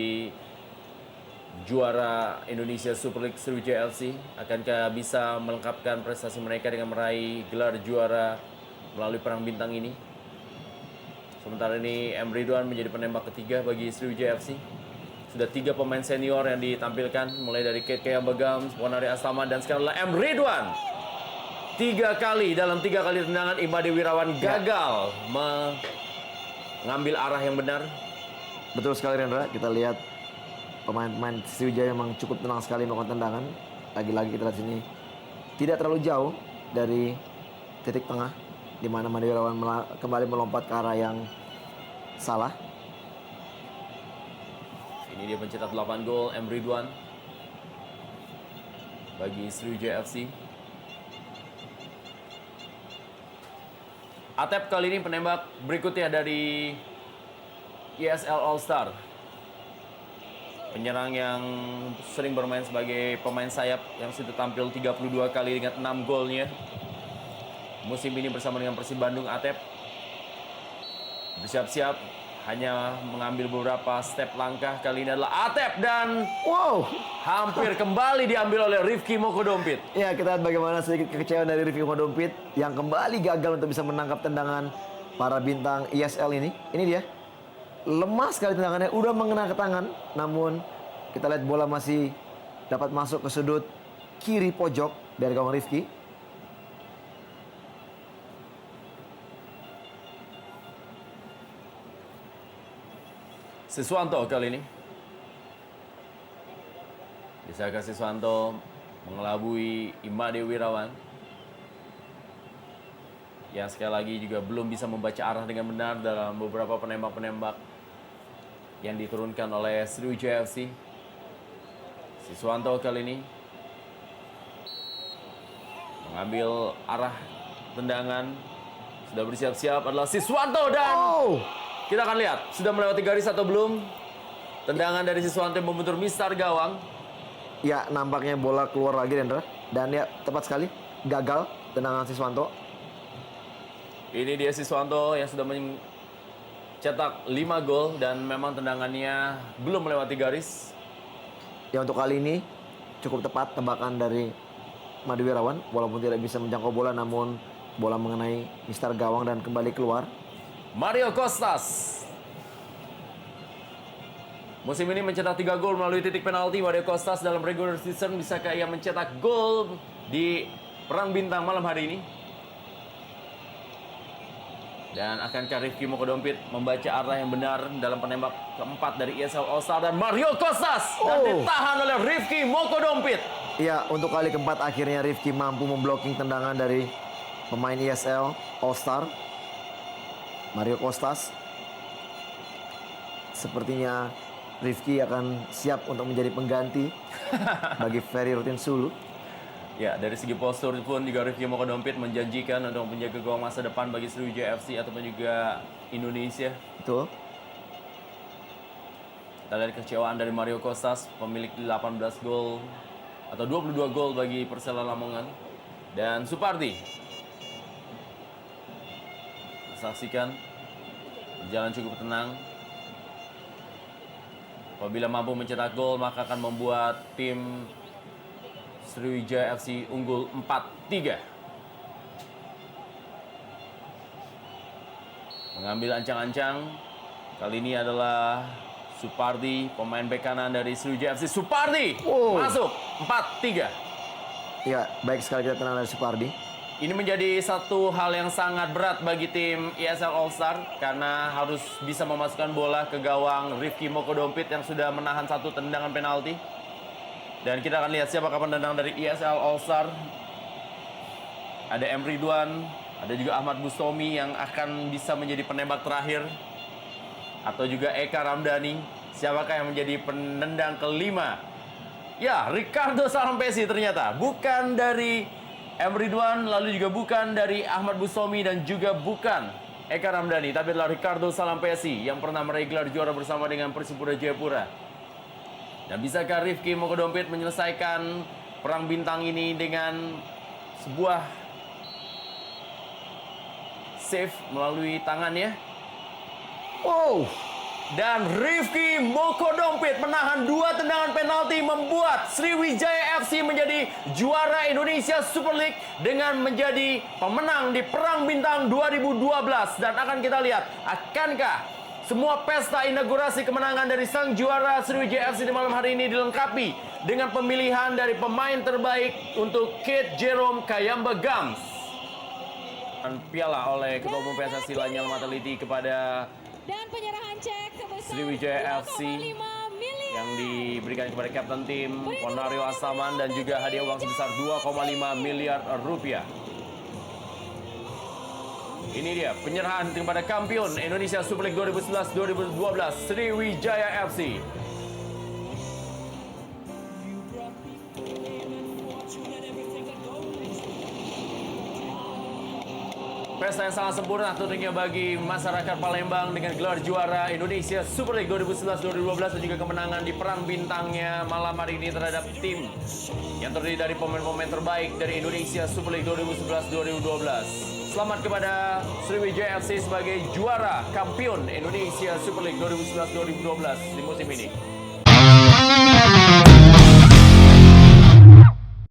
juara Indonesia Super League Sriwijaya FC. Akankah bisa melengkapkan prestasi mereka dengan meraih gelar juara melalui Perang Bintang ini? Sementara ini M. Ridwan menjadi penembak ketiga bagi Sriwijaya FC. Sudah 3 pemain senior yang ditampilkan, mulai dari Kate Kayambagam, Ponari Astama, dan sekarang adalah M. Ridwan. 3 kali dalam 3 kali tendangan Imade Wirawan gagal mengambil arah yang benar. Betul sekali Rendra, kita lihat pemain-pemain Sriwijaya memang cukup tenang sekali melakukan tendangan. Lagi-lagi kita lihat sini tidak terlalu jauh dari titik tengah di mana Imade Wirawan kembali melompat ke arah yang salah. Ini dia pencetak 8 gol, M. Ridwan bagi Sriwijaya FC. Atep kali ini penembak berikutnya dari ESL All Star. Penyerang yang sering bermain sebagai pemain sayap yang sudah tampil 32 kali dengan 6 golnya. Musim ini bersama dengan Persib Bandung, Atep bersiap-siap hanya mengambil beberapa step langkah. Kali ini adalah Atep dan Wow, hampir kembali diambil oleh Rifki Mokodompit. ya kita lihat bagaimana sedikit kekecewaan dari Rifki Mokodompit yang kembali gagal untuk bisa menangkap tendangan para bintang ESL ini. Ini dia, lemah sekali tendangannya, udah mengena ke tangan. Namun kita lihat bola masih dapat masuk ke sudut kiri pojok dari gawang Rifki. Siswanto kali ini. Bisakah Siswanto mengelabui Imade Wirawan yang sekali lagi juga belum bisa membaca arah dengan benar dalam beberapa penembak-penembak yang diturunkan oleh Sriwijaya FC. Siswanto kali ini mengambil arah tendangan. Sudah bersiap-siap adalah Siswanto dan kita akan lihat sudah melewati garis atau belum. Tendangan dari Siswanto yang membentur mistar gawang. Ya, nampaknya bola keluar lagi Rendra. Dan ya, tepat sekali, gagal tendangan Siswanto. Ini dia Siswanto yang sudah mencetak 5 gol dan memang tendangannya belum melewati garis. Ya, untuk kali ini cukup tepat tebakan dari Imade Wirawan. Walaupun tidak bisa menjangkau bola, namun bola mengenai mistar gawang dan kembali keluar. Mario Costas musim ini mencetak 3 gol melalui titik penalti. Mario Costas dalam regular season, bisakah ia mencetak gol di Perang Bintang malam hari ini? Dan akankah Rifki Mokodompit membaca arah yang benar dalam penembak keempat dari ESL All Star dan Mario Costas dan ditahan oleh Rifki Mokodompit. Ya, untuk kali keempat akhirnya Rifki mampu memblocking tendangan dari pemain ESL All Star Mario Costas. Sepertinya Rifki akan siap untuk menjadi pengganti bagi Ferry Rutin Sulu. Ya, dari segi postur pun juga Rifki Mokodompit menjanjikan untuk menjaga gawang masa depan bagi Sriwijaya FC ataupun juga Indonesia. Betul. Kita lihat kecewaan dari Mario Costas, pemilik 18 gol atau 22 gol bagi Persela Lamongan. Dan Supardi saksikan berjalan cukup tenang. Apabila mampu mencetak gol, maka akan membuat tim Sriwijaya FC unggul 4-3. Mengambil ancang-ancang. Kali ini adalah Supardi, pemain bek kanan dari Sriwijaya FC. Supardi masuk 4-3. Ya, baik sekali kita tenang dari Supardi. Ini menjadi satu hal yang sangat berat bagi tim ESL All Star karena harus bisa memasukkan bola ke gawang Rifki Mokodompit yang sudah menahan satu tendangan penalti. Dan kita akan lihat siapakah penendang dari ESL All Star. Ada M. Ridwan, ada juga Ahmad Bustomi yang akan bisa menjadi penembak terakhir. Atau juga Eka Ramdhani. Siapakah yang menjadi penendang kelima? Ya, Ricardo Salampesi ternyata. Bukan dari M. Ridwan, lalu juga bukan dari Ahmad Bustomi, dan juga bukan Eka Ramdhani. Tapi adalah Ricardo Salampesi yang pernah meraih gelar juara bersama dengan Persipura Jayapura. Dan bisakah Rifki Mokodompit menyelesaikan perang bintang ini dengan sebuah save melalui tangannya? Oh, dan Rifki Mokodompit menahan 2 tendangan penalti membuat Sriwijaya FC menjadi juara Indonesia Super League dengan menjadi pemenang di Perang Bintang 2012. Dan akan kita lihat, akankah semua pesta inaugurasi kemenangan dari sang juara Sriwijaya FC di malam hari ini dilengkapi dengan pemilihan dari pemain terbaik untuk Kate Jerome Kayamba Gams. Dan piala oleh Ketua Umum PSSI Lanyala Mataliti kepada Dan penyerahan cek sebesar Sriwijaya FC 2,5 miliar yang diberikan kepada kapten tim Ponario Asaman dan juga hadiah uang sebesar 2,5 miliar rupiah. Ini dia penyerahan kepada kampion Indonesia Super League 2011-2012 Sriwijaya FC. Pesta yang sangat sempurna tentunya bagi masyarakat Palembang dengan gelar juara Indonesia Super League 2011-2012 dan juga kemenangan di perang bintangnya malam hari ini terhadap tim yang terdiri dari pemain-pemain terbaik dari Indonesia Super League 2011-2012. Selamat kepada Sriwijaya FC sebagai juara kampion Indonesia Super League 2011-2012 di musim ini.